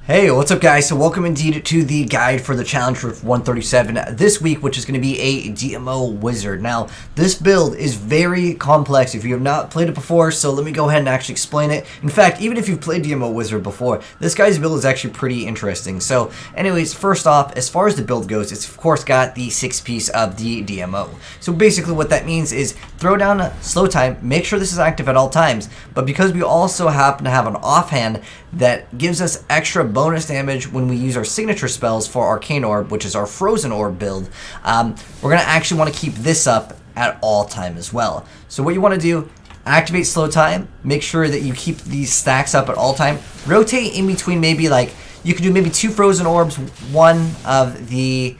Hey, what's up guys? So welcome indeed to the guide for the challenge for 137 this week, which is going to be a DMO wizard. Now, this build is very complex if you have not played it before, so let me go ahead and actually explain it. In fact, even if you've played DMO wizard before, this guy's build is actually pretty interesting. So anyways, first off, as far as the build goes, it's of course got the 6-piece of the DMO. So basically what that means is throw down a slow time, make sure this is active at all times, but because we also happen to have an offhand that gives us extra bonus damage when we use our signature spells for Arcane Orb, which is our Frozen Orb build, we're going to actually want to keep this up at all time as well. So what you want to do, activate slow time, make sure that you keep these stacks up at all time, rotate in between maybe like, you can do maybe 2 Frozen Orbs, 1 of the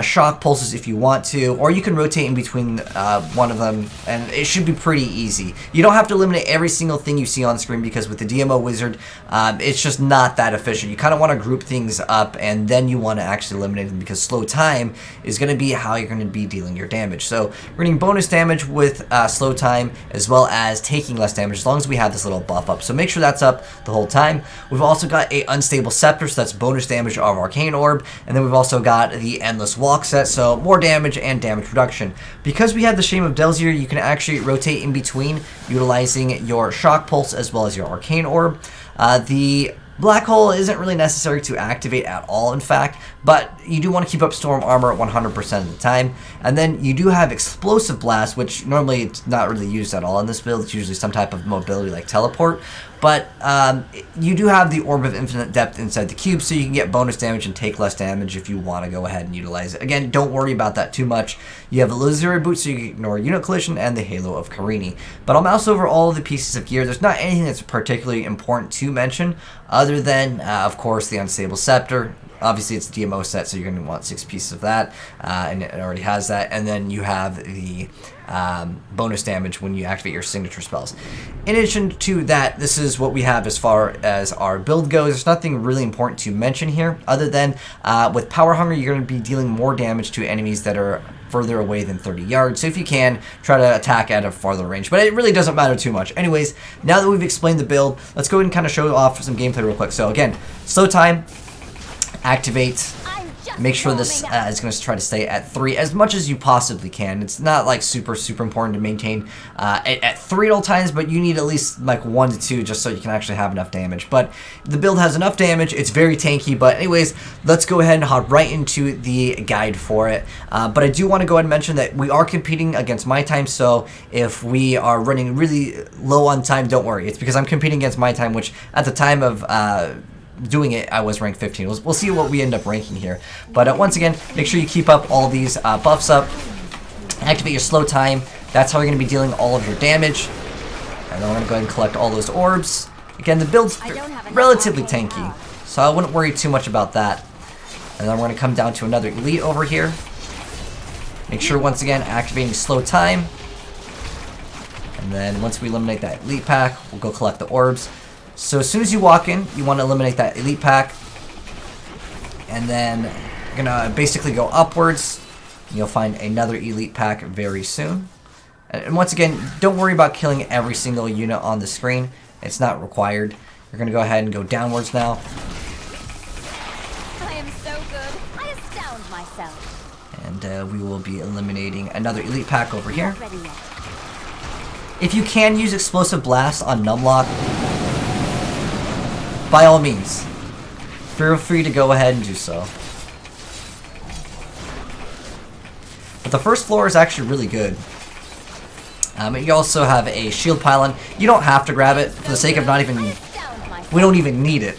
shock pulses if you want to, or you can rotate in between one of them, and it should be pretty easy. You don't have to eliminate every single thing you see on screen because with the DMO wizard, it's just not that efficient. You kind of want to group things up and then you want to actually eliminate them because slow time is going to be how you're going to be dealing your damage. So we're getting bonus damage with slow time as well as taking less damage as long as we have this little buff up. So make sure that's up the whole time. We've also got a unstable scepter, so that's bonus damage of Arcane Orb, and then we've also got the endless walk set, so more damage and damage reduction. Because we have the Shame of Delzier, you can actually rotate in between utilizing your shock pulse as well as your Arcane Orb. The Black Hole isn't really necessary to activate at all, in fact, but you do want to keep up Storm Armor 100% of the time. And then you do have Explosive Blast, which normally it's not really used at all in this build. It's usually some type of mobility like Teleport. But you do have the Orb of Infinite Depth inside the cube, so you can get bonus damage and take less damage if you want to go ahead and utilize it. Again, don't worry about that too much. You have a Illusory Boot, so you can ignore Unit Collision and the Halo of Karini. But I'll mouse over all of the pieces of gear. There's not anything that's particularly important to mention, other than, of course, the Unstable Scepter. Obviously, it's a DMO set, so you're going to want 6 pieces of that, and it already has that. And then you have the bonus damage when you activate your signature spells. In addition to that, this is what we have as far as our build goes. There's nothing really important to mention here, other than with Power Hunger, you're going to be dealing more damage to enemies that are further away than 30 yards. So if you can, try to attack at a farther range. But it really doesn't matter too much. Anyways, now that we've explained the build, let's go ahead and kind of show off some gameplay real quick. So again, slow time, activate, make sure this is going to try to stay at 3 as much as you possibly can. It's not like super important to maintain at 3 at all times, but you need at least like 1 to 2 just so you can actually have enough damage. But the build has enough damage, it's very tanky. But anyways, let's go ahead and hop right into the guide for it. But I do want to go ahead and mention that we are competing against my time, so if we are running really low on time, don't worry. It's because I'm competing against my time, which at the time of doing it, I was ranked 15. We'll see what we end up ranking here. But once again, make sure you keep up all these buffs up. Activate your slow time. That's how you're going to be dealing all of your damage. And then we're going to go ahead and collect all those orbs. Again, the build's relatively tanky, so I wouldn't worry too much about that. And then we're going to come down to another elite over here. Make sure, once again, activating slow time. And then once we eliminate that elite pack, we'll go collect the orbs. So as soon as you walk in, you want to eliminate that elite pack, and then you're gonna basically go upwards. You'll find another elite pack very soon. And once again, don't worry about killing every single unit on the screen. It's not required. You're gonna go ahead and go downwards now. I am so good. I astound myself. And we will be eliminating another elite pack over here. If you can use Explosive Blast on Numlock, by all means, feel free to go ahead and do so. But the first floor is actually really good. You also have a shield pylon. You don't have to grab it for the sake of not even... We don't even need it.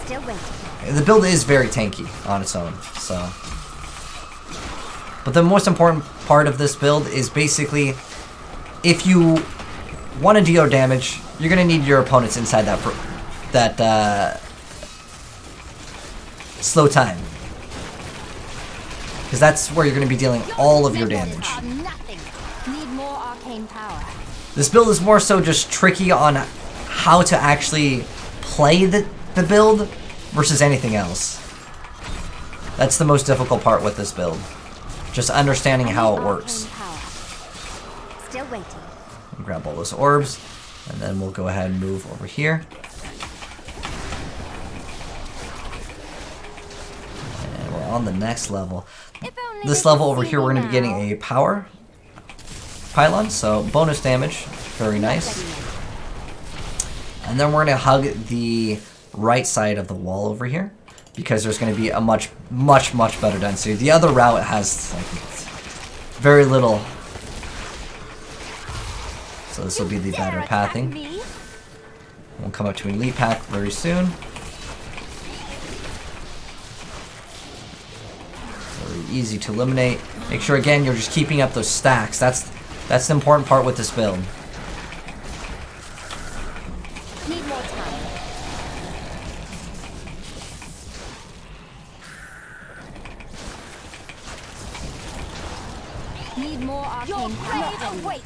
The build is very tanky on its own, so... But the most important part of this build is basically, if you want to deal damage, you're going to need your opponents inside that slow time. Because that's where you're going to be dealing all of your damage. This build is more so just tricky on how to actually play the build versus anything else. That's the most difficult part with this build. Just understanding how it works. Still waiting. Grab all those orbs. And then we'll go ahead and move over here. on the next level. If only This they level could over see here, me we're going to be now. getting a power pylon, so bonus damage, very nice. And then we're going to hug the right side of the wall over here, because there's going to be a much better density. The other route has like, very little, so this will be the better pathing. We'll come up to an elite pack very soon. Very easy to eliminate. Make sure again you're just keeping up those stacks. That's the important part with this build. Need more time. Need more arcane power. Wait.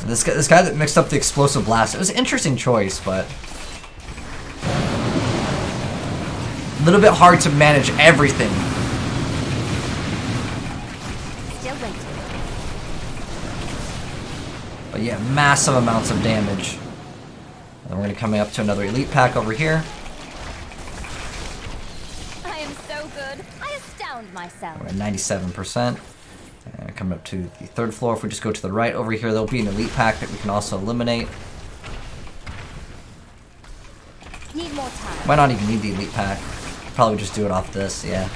This guy that mixed up the explosive blast, it was an interesting choice, but a little bit hard to manage everything. Still waiting. But yeah, massive amounts of damage. And we're going to come up to another elite pack over here. I am so good. I astound myself. We're at 97%. Coming up to the third floor. If we just go to the right over here, there'll be an elite pack that we can also eliminate. Need more time. Might not even need the elite pack. Probably just do it off this, yeah.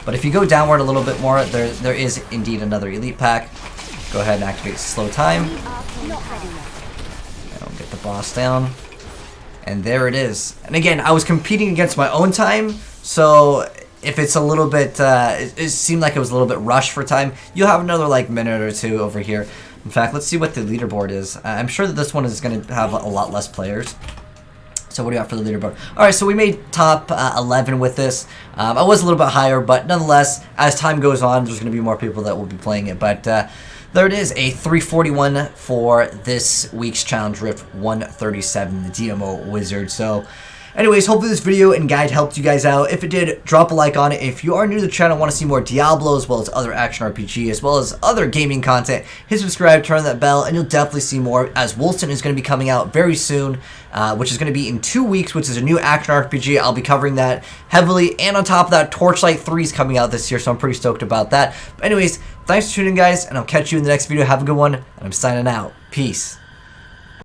But if you go downward a little bit more, there is indeed another elite pack. Go ahead and activate slow time. Need arcane power. And we'll get the boss down. And there it is. And again, I was competing against my own time, so if it's a little bit, it seemed like it was a little bit rushed for time, you'll have another like minute or two over here. In fact, let's see what the leaderboard is. I'm sure that this one is going to have a lot less players. So what do you got for the leaderboard? Alright, so we made top 11 with this. I was a little bit higher, but nonetheless, as time goes on, there's going to be more people that will be playing it. But there it is, a 341 for this week's Challenge Rift 137, the DMO Wizard. So anyways, hopefully this video and guide helped you guys out. If it did, drop a like on it. If you are new to the channel, want to see more Diablo as well as other action RPG as well as other gaming content, hit subscribe, turn on that bell, and you'll definitely see more as Wolsten is going to be coming out very soon, which is going to be in 2 weeks, which is a new action RPG. I'll be covering that heavily, and on top of that, Torchlight 3 is coming out this year, so I'm pretty stoked about that. But anyways, thanks for tuning in, guys, and I'll catch you in the next video. Have a good one, and I'm signing out. Peace.